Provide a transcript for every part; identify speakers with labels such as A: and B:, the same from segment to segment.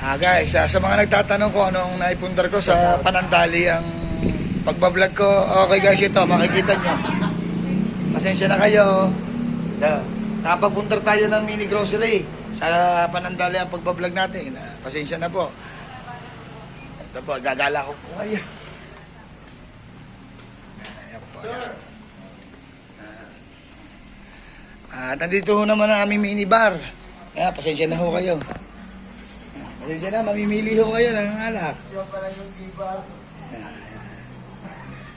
A: Guys, sa mga nagtatanong ko anong naipundar ko sa Panandali ang pagbablog ko. Okay guys, ito makikita nyo. Pasensya na kayo. Nakapagpundar tayo ng mini grocery sa Panandali ang pagbablog natin. Pasensya na po. Ito po, gagala ko po kayo. Ayan po. At nandito ho naman ang aming minibar. Kaya pasensya na ho kayo. Pasensya na, mamimili ho kayo ng alak.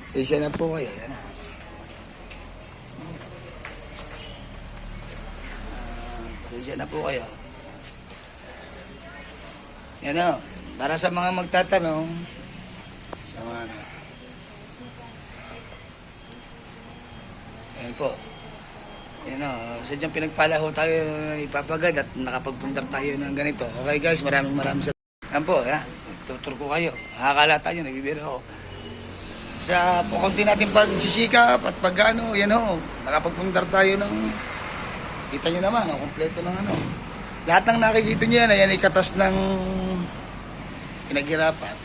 A: Pasensya na po kayo. Pasensya na po kayo. Yan o. Para sa mga magtatanong, sa mga ano. Yan po. Yan o, sadyang pinagpala ho tayo ipapagad at nakapagpundar tayo ng ganito. Okay guys, maraming salamat. Yan po, yan. Tutur ko kayo. Nakakala tayo, nagbibiro ako. Sa konti natin pagsisikap at pagano, yan o. Nakapagpundar tayo ng, kita nyo naman, kompleto ng ano. Lahat ng nakikita nyo yan, ayan ikatas ng pinaghirapan.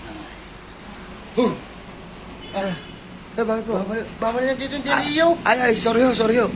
A: Bakit po?
B: Bawal na dito yung diriyo.
A: Ay, sorry ho.